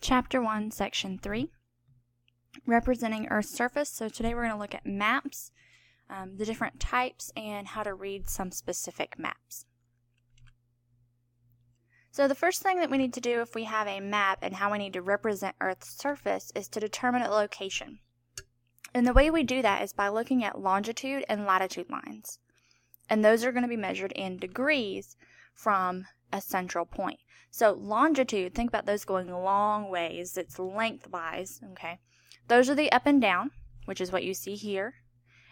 Chapter 1, Section 3, representing Earth's surface. So today we're going to look at maps, the different types, and how to read some specific maps. So the first thing that we need to do if we have a map and how we need to represent Earth's surface is to determine its location. And the way we do that is by looking at longitude and latitude lines. And those are going to be measured in degrees from a central point. So longitude, think about those going long ways. It's lengthwise, okay? Those are the up and down, which is what you see here.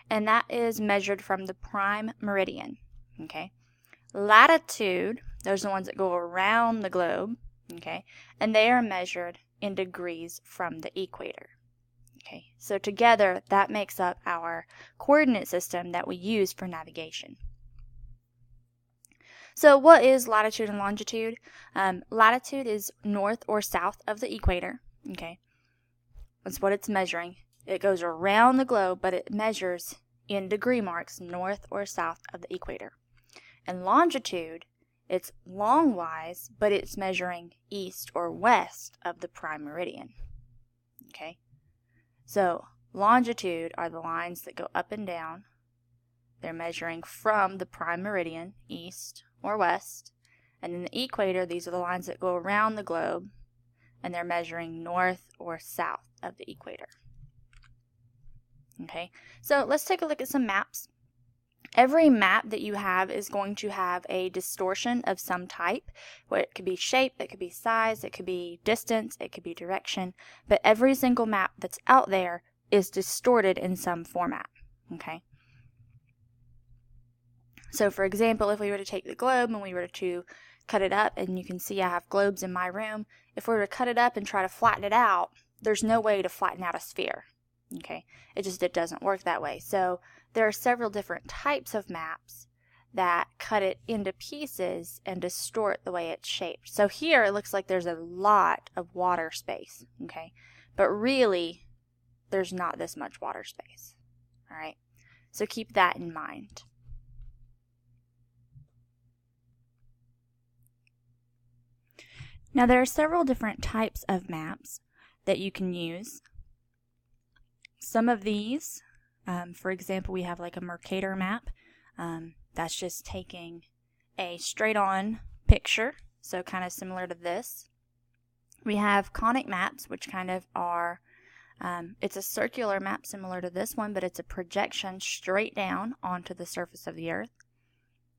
And that is measured from the prime meridian, okay? Latitude, those are the ones that go around the globe, okay? And they are measured in degrees from the equator. Okay, so together that makes up our coordinate system that we use for navigation. So what is latitude and longitude? Latitude is north or south of the equator. Okay, that's what it's measuring. It goes around the globe, but it measures in degree marks north or south of the equator. And longitude, it's longwise, but it's measuring east or west of the prime meridian. Okay. So longitude are the lines that go up and down. They're measuring from the prime meridian, east or west. And in the equator, these are the lines that go around the globe, and they're measuring north or south of the equator. Okay, so let's take a look at some maps. Every map that you have is going to have a distortion of some type. Well, it could be shape, it could be size, it could be distance, it could be direction. But every single map that's out there is distorted in some format. Okay. So for example, if we were to take the globe and we were to cut it up, and you can see I have globes in my room. If we were to cut it up and try to flatten it out, there's no way to flatten out a sphere. Okay. It doesn't work that way. So there are several different types of maps that cut it into pieces and distort the way it's shaped. So here it looks like there's a lot of water space, okay? But really, there's not this much water space, all right? So keep that in mind. Now there are several different types of maps that you can use. Some of these, for example, we have like a Mercator map. That's just taking a straight-on picture, so kind of similar to this. We have conic maps, which kind of are, it's a circular map similar to this one, but it's a projection straight down onto the surface of the Earth.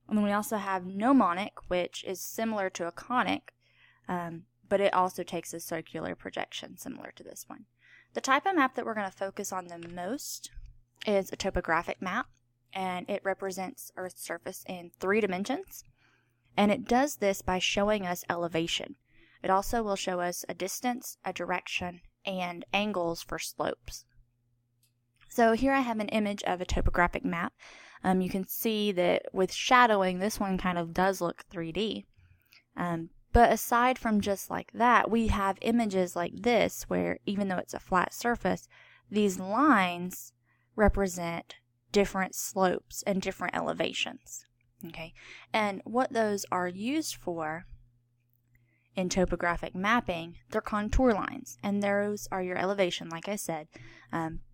And then we also have gnomonic, which is similar to a conic, but it also takes a circular projection similar to this one. The type of map that we're going to focus on the most is a topographic map, and it represents Earth's surface in 3 dimensions. And it does this by showing us elevation. It also will show us a distance, a direction, and angles for slopes. So here I have an image of a topographic map. You can see that with shadowing, this one kind of does look 3D. But aside from just like that, we have images like this where even though it's a flat surface, these lines represent different slopes and different elevations. Okay, and what those are used for in topographic mapping, they're contour lines, and those are your elevation, like I said.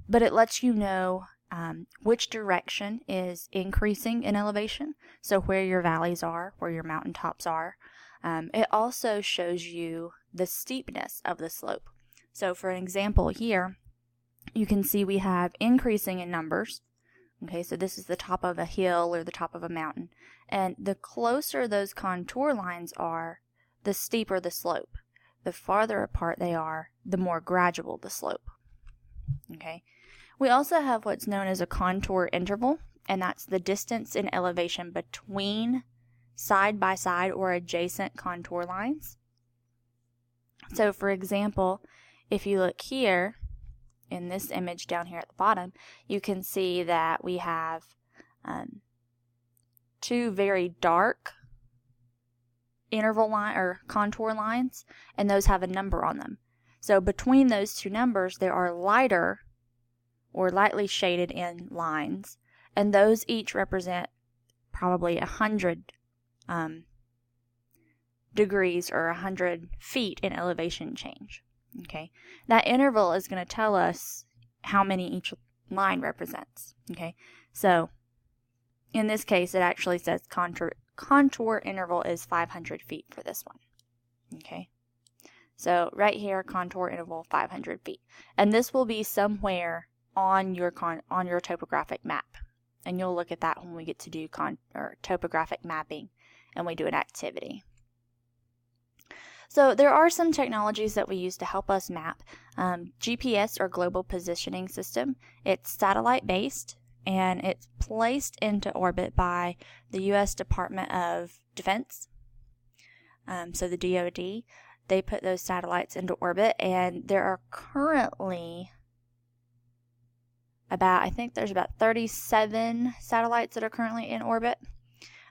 But it lets you know which direction is increasing in elevation, so where your valleys are, where your mountaintops are. It also shows you the steepness of the slope. So for an example here, you can see we have increasing in numbers. Okay, so this is the top of a hill or the top of a mountain. And the closer those contour lines are, the steeper the slope. The farther apart they are, the more gradual the slope. Okay, we also have what's known as a contour interval, and that's the distance in elevation between side by side or adjacent contour lines. So for example, if you look here in this image down here at the bottom, you can see that we have 2 very dark interval line or contour lines, and those have a number on them. So between those 2 numbers, there are lighter or lightly shaded in lines, and those each represent probably 100 degrees or 100 feet in elevation change. Okay, that interval is going to tell us how many each line represents. Okay, so in this case, it actually says contour interval is 500 feet for this one. Okay, so right here, contour interval 500 feet, and this will be somewhere on your topographic map, and you'll look at that when we get to do topographic mapping, and we do an activity. So there are some technologies that we use to help us map. GPS, or Global Positioning System, it's satellite based and it's placed into orbit by the U.S. Department of Defense. So the DoD, they put those satellites into orbit, and there are currently I think there's about 37 satellites that are currently in orbit.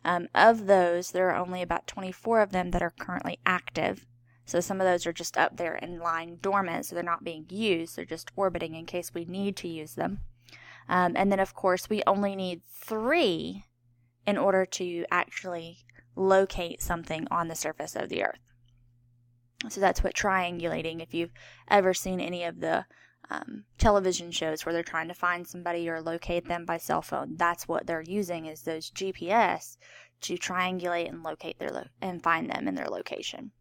Of those, there are only about 24 of them that are currently active. So some of those are just up there and lying dormant, so they're not being used. They're just orbiting in case we need to use them. And then, of course, we only need 3 in order to actually locate something on the surface of the Earth. So that's what triangulating, if you've ever seen any of the television shows where they're trying to find somebody or locate them by cell phone, that's what they're using, is those GPS to triangulate and locate and find them in their location.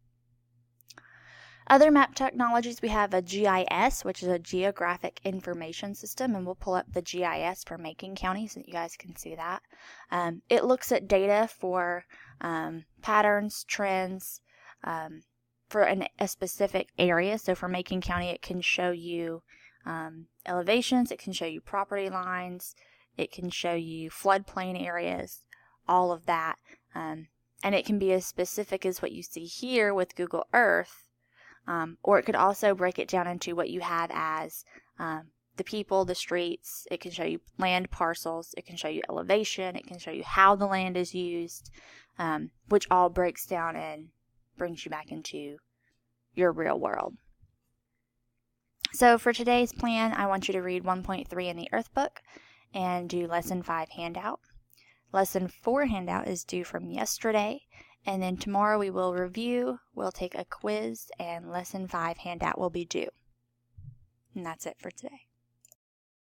Other map technologies, we have a GIS, which is a Geographic Information System, and we'll pull up the GIS for Macon County so that you guys can see that. It looks at data for patterns, trends, for a specific area. So for Macon County, it can show you elevations, it can show you property lines, it can show you floodplain areas, all of that. And it can be as specific as what you see here with Google Earth, or it could also break it down into what you have as the people, the streets. It can show you land parcels, it can show you elevation, it can show you how the land is used, which all breaks down and brings you back into your real world. So for today's plan, I want you to read 1.3 in the Earth book and do Lesson 5 handout. Lesson 4 handout is due from yesterday, and then tomorrow we will review, we'll take a quiz, and Lesson 5 handout will be due. And that's it for today.